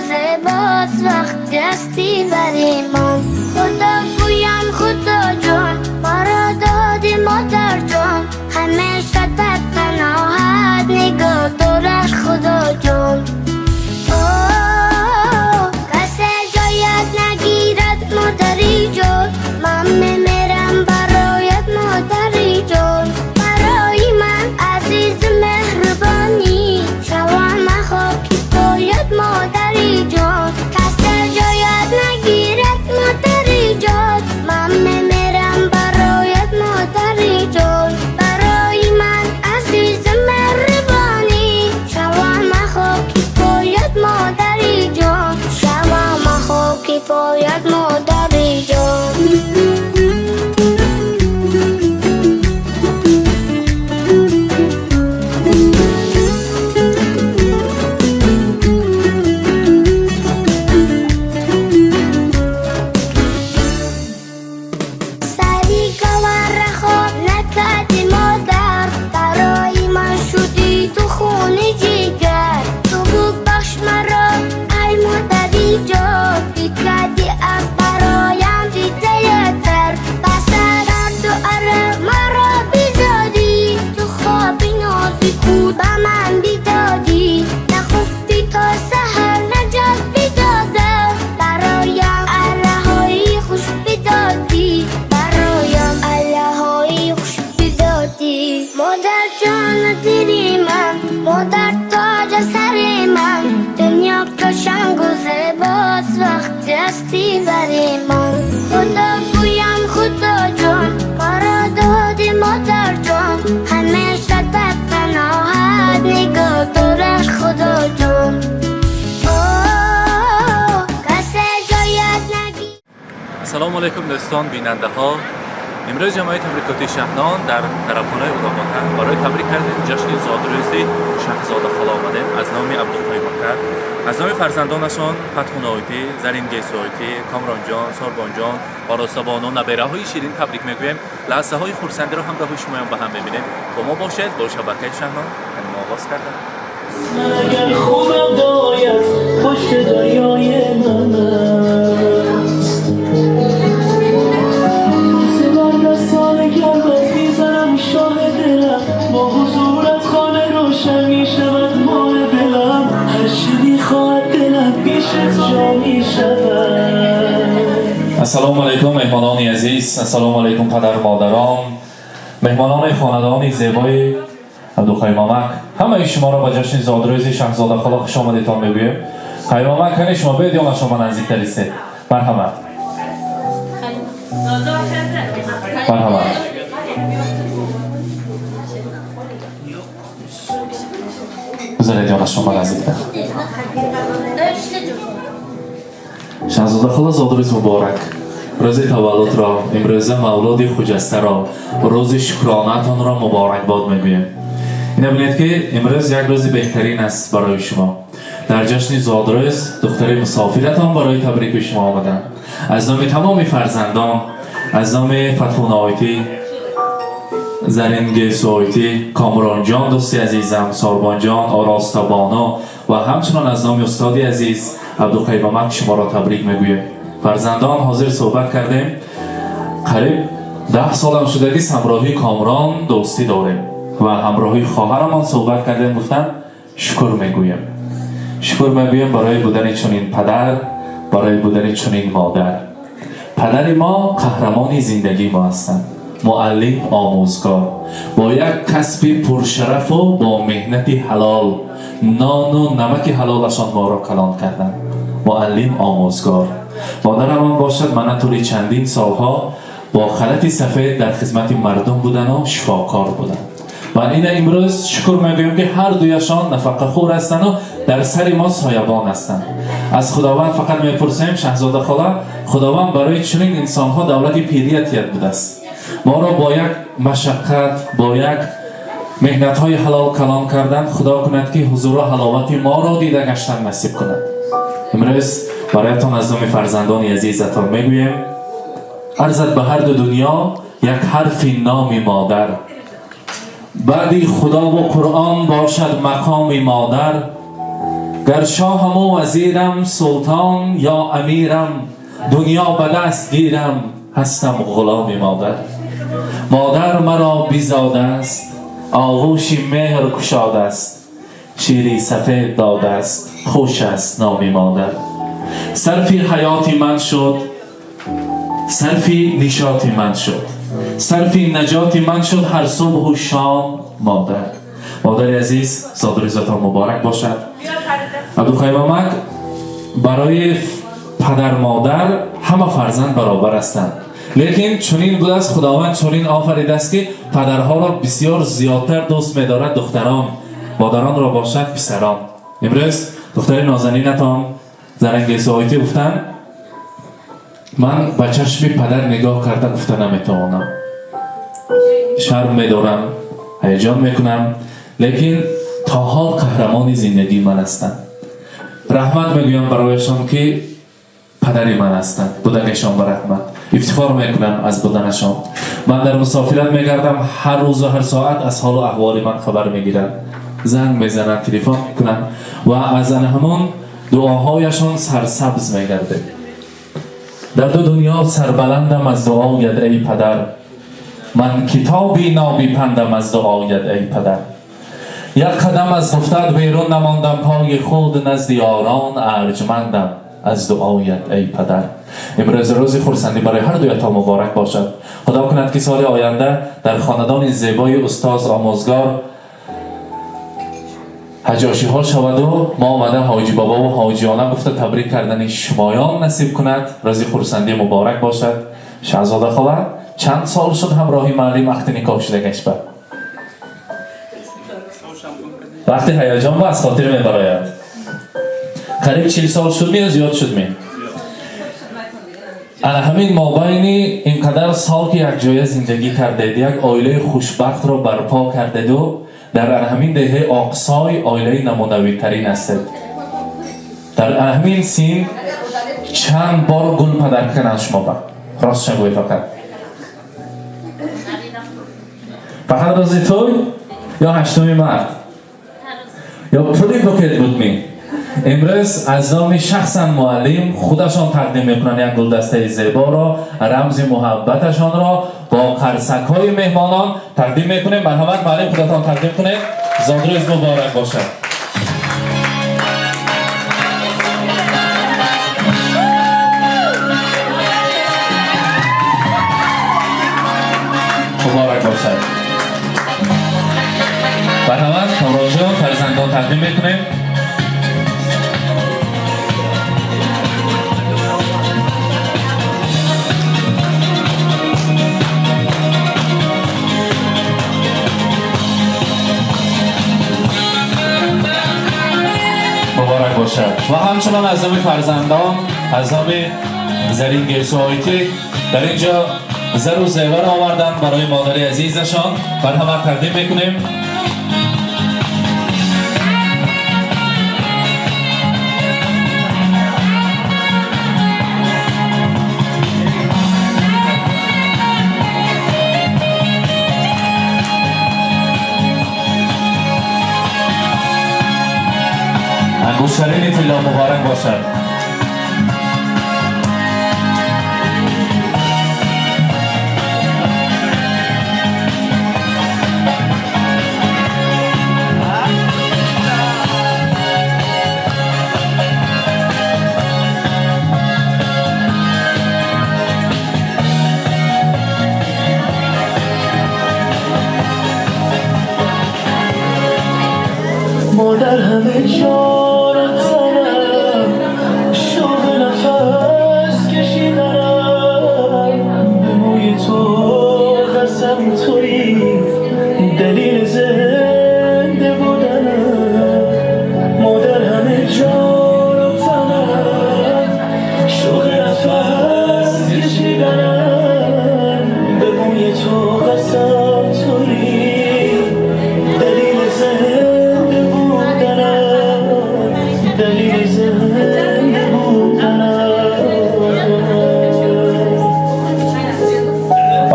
زیباست وقتی هستی بریمان. خدا گویم خدا جان ما را دادی مادر جان، همیشه در پناهت نگاه دارش خدا جان. کسی جایت نگیرد مادری جان، من میمیرم برایت مادری جان. برای من عزیز مهربانی شوم خاکی پایت مادری جان. کسی جایت نگیرد مادری جان، من میمیرم برایت مادری جان. برای من عزیز مهربانی شوم خاکی پایت مادری جان، شوم خاکی پایت مادری جان. مادر جان دیری من، مادر تاج سر من، دنیا کشنگ و زیباست وقتی هستی بری من. خدا گویم خدا جان ما را دادی مادر جان، همیشه در پناهت نگاه دارش خدا جان. کسی جایت نگی. سلام علیکم دوستان بیننده ها. امروز جمعیت تبریکاتی شهنان در طرفخانه اوداباد برای تبریک کردن جشن زادروز شهزاده خالا آمدیم. از نام عبدالقیوم مکر، از نام فرزندانشان فتح نایتی، زرین گیسویتی، کامران جان، ساربان جان، آراسته بانو، نبیره های شیرین تبریک میگویم. لحظه های خرسندی رو همراه شما با هم ببینیم. با ما باشید. با شبکه شهنان ما آغاز کردم. اگر خوبم باید پشت دریای من است، سال گرمت میزنم شاه دلم، با حضورت خانه روشن میشود ماه دلم، هرچی میخواهد دلم پیشت جا میشود. السلام علیکم مهمانان عزیز، السلام علیکم پدر و مادران، مهمانان خاندان زیبای عبدالقیوم. همه شما را به جشن زادروز شهزاده خالا خوش آمدیدتان میگویم. قیوم کنی شما بیاید یا شما نزدیکتر ایستید. مرحمت. مرحبا. بذارید یا شما نزدیکتر. شهزاده خالا زادروز مبارک. روز تولد را، امروز مولود خجسته را، روز شکرانتان را مبارک باد میگویم. اینا بینید که امروز یک روز بهترین است برای شما. در جشن زادروز دختر مسافرتان برای تبریک شما آمدند. از نام تمام فرزندان، از نام فتح نایتی، زرین گیسویتی، کامران جان دوستی عزیزم، ساربان جان، آراسته بانو و همچنان از نام استادی عزیز عبدالقیوم شما را تبریک میگویم. فرزندان حاضر صحبت کردیم. قریب 10 سالم شده که همراهی کامران دوستی داریم و همراهی خواهرمان صحبت کردیم. گفتن شکر میگویم. شکر میگویم برای بودن چنین پدر، برای بودن چنین مادر. پدر ما قهرمان زندگی ما هستند، معلم، آموزگار، با یک کسب پرشرف و با مهنت حلال نان و نمک حلالشان ما را کلان کردند. معلم، آموزگار. مادرمان باشد من طوری چندین سالها با خلط سفید در خدمت مردم بودن و شفاکار بودند و این امروز شکر میگویم که هر دویشان نفقه خور هستند و در سر ما سایبان هستند. از خداوند فقط میپرسیم شهزاده خالا، خداوند برای چنین انسانها دولت پیریت یاد بوده است. ما را با یک مشقت، با یک مهنت های حلال کلان کردن، خدا کند که حضور و حلاوت ما را دیده گشتن نصیب کند. امروز برایتان از نام فرزندان عزیزتان میگویم عرضت به هر دو دنیا یک حرف نام مادر، بعدی خدا و قرآن باشد مقام مادر. گر شاهم و وزیرم سلطان یا امیرم دنیا به دست گیرم هستم غلام مادر. مادر مرا بیزاده است آغوش مهر کشاده است شیری سفید داده است خوش است نام مادر. صرفی حیاتی من شد صرفی نشاطی من شد صرفی نجاتی من شد هر صبح و شام مادر. مادر عزیز زادروزتان مبارک باشد. عبدالقیوم مامک برای پدر مادر همه فرزند برابر هستند، لیکن چنین بود است خداوند چنین آفریده است که پدرها را بسیار زیادتر دوست می‌دارد دختران، مادران را باشد پسران. امروز دختر نازنینتان زرنگیز آیتی گفتن من به چشم پدر نگاه کرده گفته نمیتوانم، شرم میدارم، هیجان میکنم، لیکن تا حال قهرمان زندگی من هستند. رحمت میگویم برایشان که پدری من هستند، بودنشان به رحمت افتخار میکنم از بودنشان. من در مسافرت میگردم هر روز و هر ساعت از حال و احوال من خبر میگیرند، زنگ میزنند، تلفن میکنند و از همون دعاهایشان سرسبز میگرده. در دو دنیا سربلندم از دعایت ای پدر، من کتابی نابی پندم از دعایت ای پدر. یک قدم از گفتت بیرون نماندم پای خود نزد یاران ارجمندم از دعایت ای پدر. امروز روز خرسندی برای هر دویتان مبارک باشد. خدا کند که سال آینده در خاندان زیبای استاد آموزگار حجاشی ها شود و ما آمده حاجی بابا و حاجی آنم گفته تبریک کردن شمایان نصیب کند. روز خرسندی مبارک باشد. شهزاده خاله چند سال شد همراهی معلم وقتی نکاح شده گشت؟ وقتی هیجان با از خاطر میبراید قریب 40 سال شد می زیاد شد می انا همین مابینی اینقدر سال که یک جای زندگی کردید، یک عائله خوشبخت را برپا کردید و در همین دهه آقصای عائله نمونوی ترین هستید. در همین سین چند بار گل پدر کنن شما با راست شنگوی فقط روزی توی یا هشتمی مرد یا پولی بکت بود می. امروز از نام شخصا معلم خودشان تقدیم میکنن یک گلدسته زیبا را، رمز محبتشان را با قرصک های مهمانان تقدیم میکنیم. مرحمت معلم خودتان تقدیم کنید. زادروز مبارک باشد. مبارک باشد. مرحمت همراهان فرزندان تقدیم میکنیم. مبارک باشد. و همچنان از نام فرزندان از نام زرین گیسوهایتی در اینجا زر و زیور آوردن برای مادر عزیزشان. مرحمت تقدیم میکنیم. انگوشترین طلا مبارک باشد. مادر همه جا را تنم شوق نفس کشیدنم به موی تو قسم توی دلیل زنده بودنم. مادر همه جا را تنم شوق نفس کشیدنم به موی تو قسم توی دلیل زنده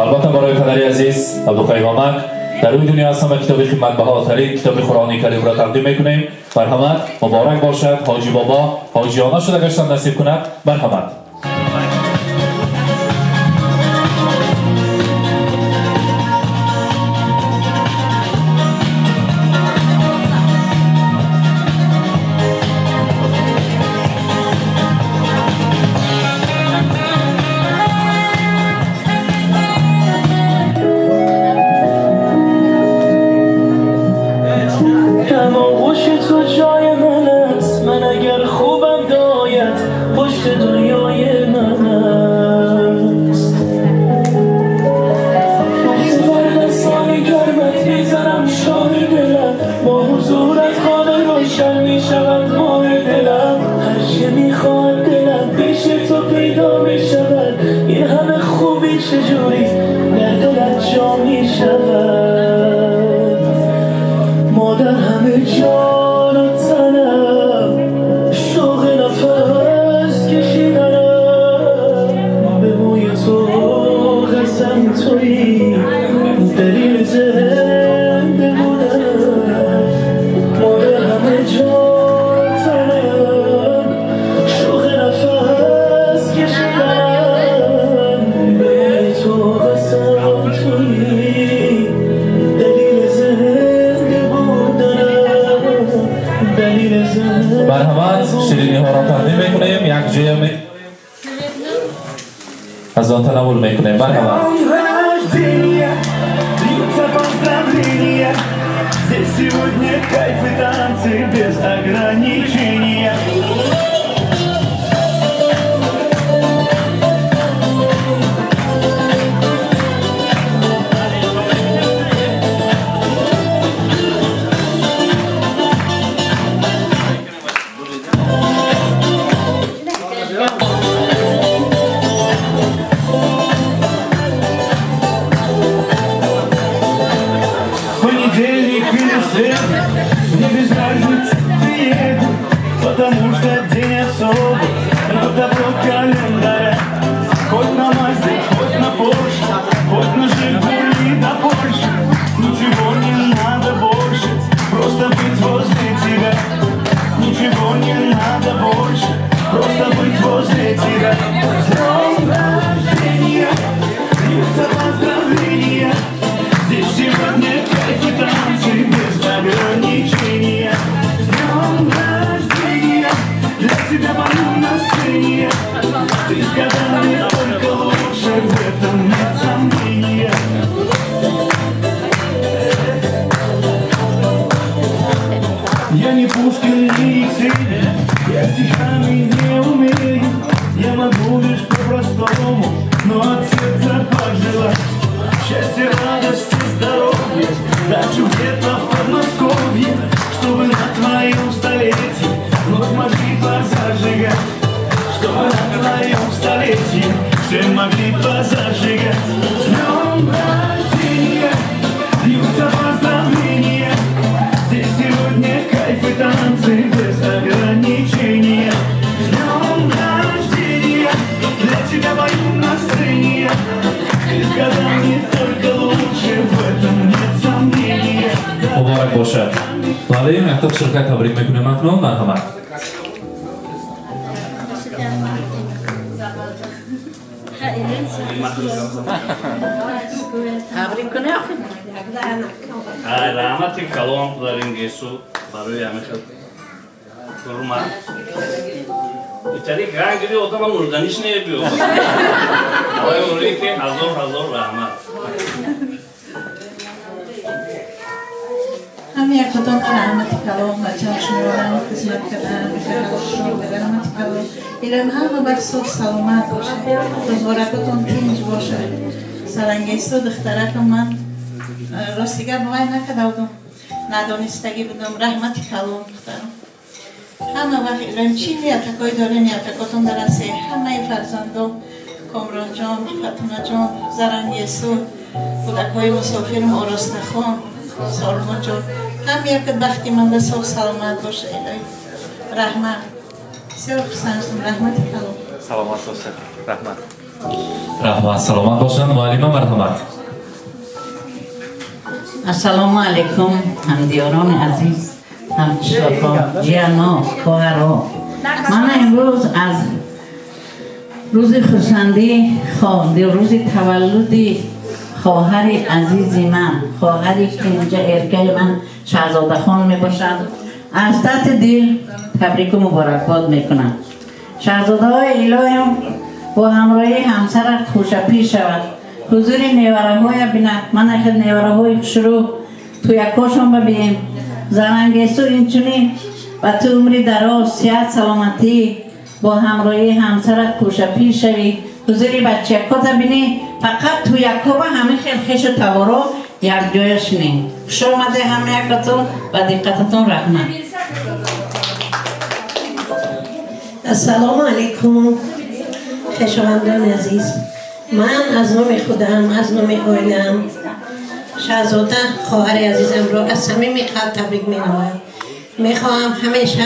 البته برای پدری عزیز عبدالقیوم مامک در روی دنیا هستم و کتاب قیمت بهاترین کتاب قرآن کریم را تقدیم میکنیم. مرحمت، مبارک باشد. حاجی بابا حاجیانه شده گشتن نصیب کند. مرحمت. دنیای من است بر دستان گرمت میزنم شاه دلم با حضورت خانه روشن میشود ماه دلم هرچه میخواد دلم پیش تو پیدا میشود این همه خوبی چجوری در دلت جا میشود ما در همه جان و تنم شوق نفس کشیدنم به موی تو قسم تویی دلیل زنده بودنم ما در همه جان تنم شوق نفس کشیدنم به موی تو قسم تویی دلیل زنده بودنم دلیل زنده مرحمت، شیرینی ها را تقدیم میکنیم. یک جیم از آن تناول میکنیم. مرحمت. Здесь сегодня кайф и танцы без ограничения. Понедельник или среда, мне без разницы, приеду, потому что день особый, но добро календаря. Хоть на Мазде, хоть на Порше, хоть на Жигули до Польши, ничего не надо больше, просто быть возле тебя. Ничего не надо больше, просто быть возле тебя. С днем рождения, льются поздравления. Здесь сегодня кайф и танцы без ограничения. С днем рождения, для тебя пою на сцене. Ты с годами только лучше, в этом нет сомнения. Я не Пушкин, не Есенин, я стихами не умею. Я могу лишь по-простому, но от сердца пожелать счастья, радости, здоровья, дачу где-то в Подмосковье, чтобы на твоем столетии вновь могли позажигать, чтобы на твоем столетии все могли позажигать. С днем рождения, льются поздравления, здесь сегодня кайф и танцы без ограничения. С днем рождения, для тебя пою на сцене. Ты с годами только лучше, в этом нет сомнения. مبارک باشد. برای مکتب شرکت تبریک میکنیم. اکنون مرحمت. تبریک کنه آخه رحمت کلام داریم گیسو برای همه خود درما ایتالی رنگ گیری اوتا با مردنیش نیبیو آقای اوری که هزار رحمت همین یک کدام رحمت کلام و جمعش میارن خدمت کردن بخیر شروع به رحمت کلام ایران همه بر صبح سلامت باشه روزوارکتون تینج باشه سرانگیستو دخترک من راستیگر نوعی نکده بودم ندانستگی بودم رحمت کلام دخترم همه وقت ایران چی نیتکای داره نیتکاتون درسته همه فرزندم کامران جان، فتونه جان، زرنگیستو کودکای مسافرم آراسته خان سالمان جان هم یک وقتی من به صبح سلامت باشه الهی رحمت بسیار خوشسنشتم رحمت کلام سلامت باشه. رحمت. رحمت سلامت باشند. معلم مرحمت. السلام علیکم همدیاران عزیز، همکلاسی‌ها، جیانا، خواهرها. من امروز از روز خرسندی روز تولد خواهر عزیز من، خواهری که اینجا ارگه من شهزاده خان می باشد، از تحت دل تبریک و مبارکباد میکنم. شهزاده های الهیم با همراهی همسرش خوشپی شود، حضور نیوره های بیند. من اخیر نیوره های شروع تو یکاشون ببینیم. زرنگیسو اینچونین و تو عمری دراز، صحت سلامتی با همراهی همسرت خوشپی شوی، حضوری بچه کتا بینی. فقط تو یکا با همه خیش و توارا یک جایش نیم. خوش آمده همه یکتون و دقتتون رحمت. السلام علیکم خویشاوندان عزیز. من از نام خودم، از نام عائله‌ام، شهزاده خواهر عزیزم را از صمیم قلب تبریک می‌نمایم. می‌خواهم همیشه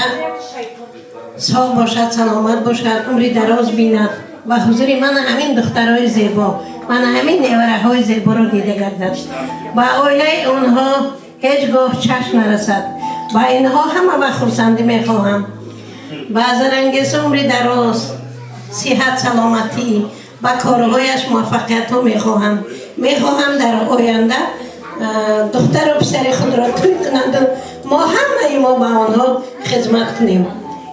سال باشد، سلامت باشد، عمری دراز بیند و حضور من همین دخترهای زیبا، من همین نیوره‌های زیبا را دیده گردد. با عائله اونها هیچگاه چشم نرسد. با اینها همه به خرسندی می‌خواهم. با زرنگیس عمری دراز، صحت سلامتی و کارهایش موفقیت ها میخواهم در آینده دختر و پسر خود را توی کنند و ما همه ما به آنها خدمت کنیم.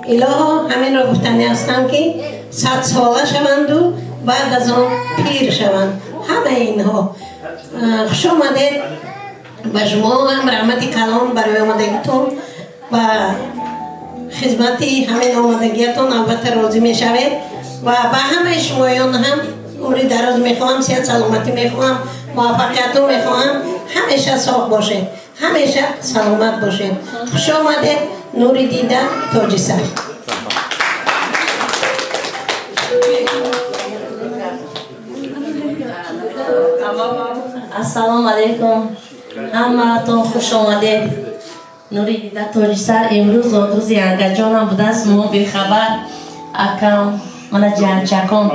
الها همین را گفتنی هستم که 100 ساله شوند و بعد از آن پیر شوند. همه اینها خوش آمدید. و شما هم رحمت کلام برای آمدگیتون و خدمتی همین آمدگیتون البته راضی می شوید و به همه شمایان هم عمری دراز میخواهم، صحت سلامتی میخواهم، موفقیت رو میخواهم. همیشه صاف باشید، همیشه سلامت باشید. خوش آمدید. نوری دیدن، تاج سر. السلام علیکم همتون، خوش آمدید. نوری دیده تاج سر. امروز روز ینگجانم بوده است. ما بیخبر اکم من جانچکم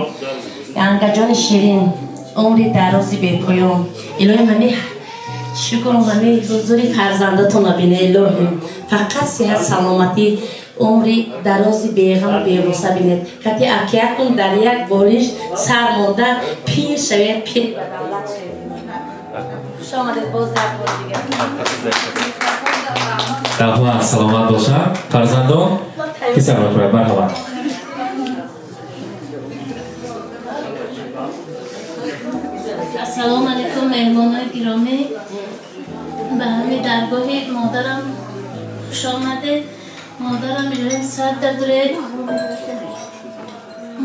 ینگجان شیرین، عمری درازی بپایم. الهی منی شکر منی حضوری فرزندتون رو بینه. الهی فقط صحت سلامتی عمری درازی بیغم و بیغوصه بینید. کتی اکیت کن در یک بالش سر مانده پیر شوید، پیر به دولت شوید. خوش آمدید باز در باز دیگر. دعوت سلامت باشم فرزندان. کی سلامت باید؟ مرحبا. السلام علیکم مهمانان گرامی. به همه درگاه مادرم خوش آمده. مادرم الهی صد داره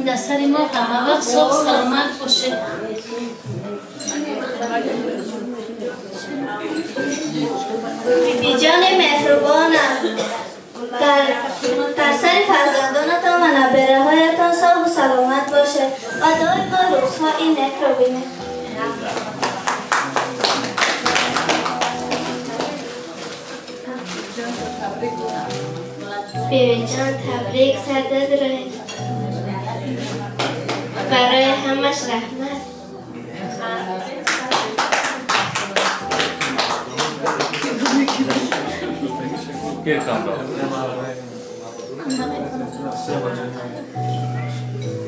در سر ما همه وقت صاف سلامت باشه. بی جان مهربانم، در سر فرزندانتان و نبره هایتان صاف و سلامت باشه و دائما روزها این نک رو بینه. بیبی جان تبریک سرداد رای برای همش رحمت.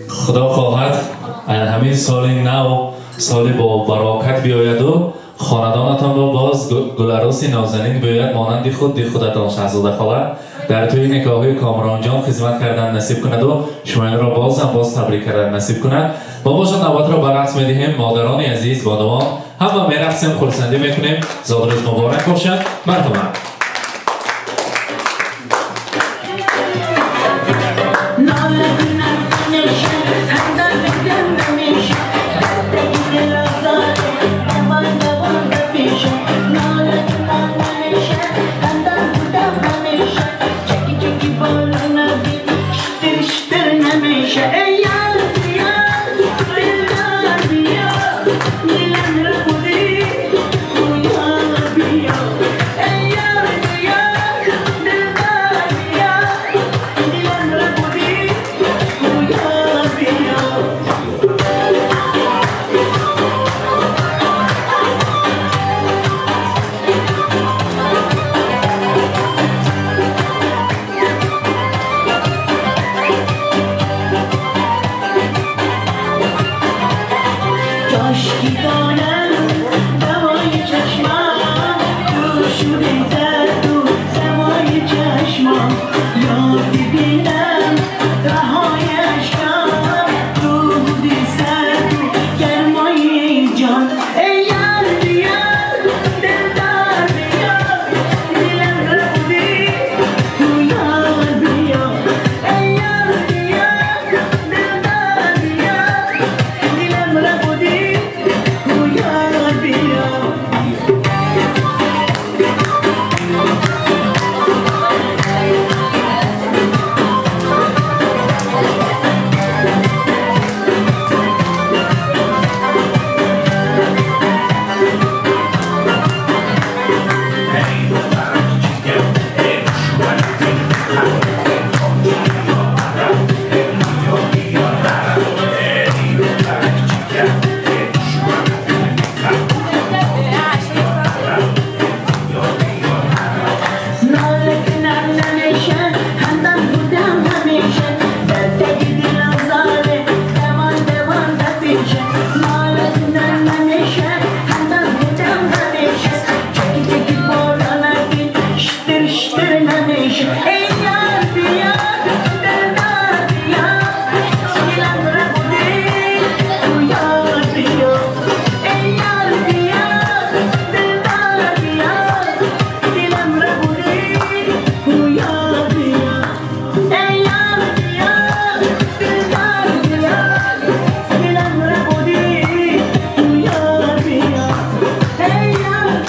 خدا خواهد همین سال نو سال با براکت بیاید و خاندانتان را باز گلعروسی نازنین بیاید مانند خودتان شهزاده خاله در توی نکاح کامران جان خدمت کردن نصیب کند و شما را باز تبریک کردن نصیب کند. با باشد نوبت را برعکس میدهیم. مادران عزیز با دوام هم میرقصیم، خرسندی میکنیم. زادروز مبارک باشد. مرحبا. Yeah. خوش ای یار بیا دلدار بیا دلم را بودی تو یار بیا ای یار بیا دلدار بیا دلم را بودی تو یار بیا ای یار بیا دلدار بیا دلم را بودی تو یار بیا ای یار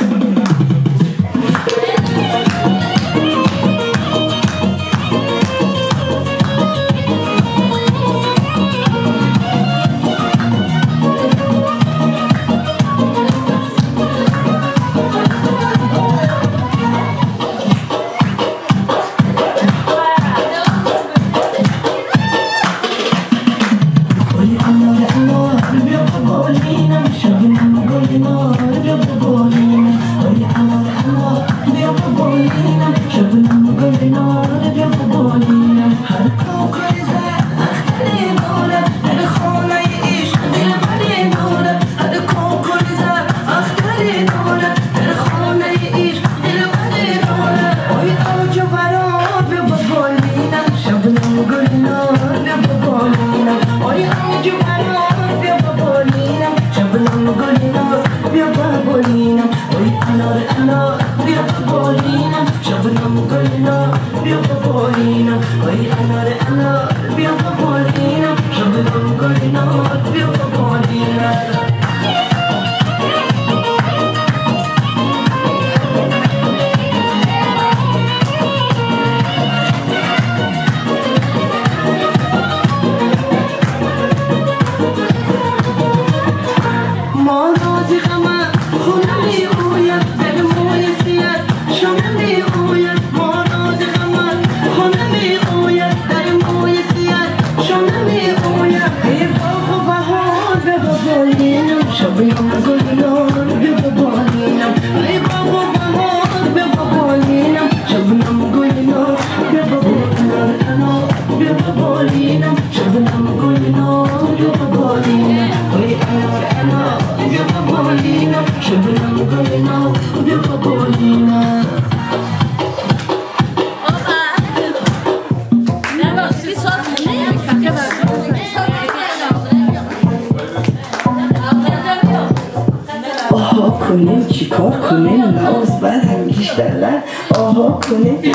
کنیم چیکار کنیم ناز بعد هم بیشتر آها کنیم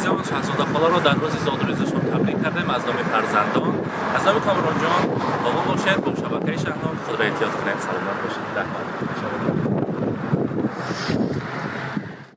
عزیزان شاهزاده خالا را در روز زادروزشان تبریک کردیم. از نام فرزندان، از نام کامران جان، با ما باشید، با شبکه شهنام خود را احتیاط کنید. سلامت باشید.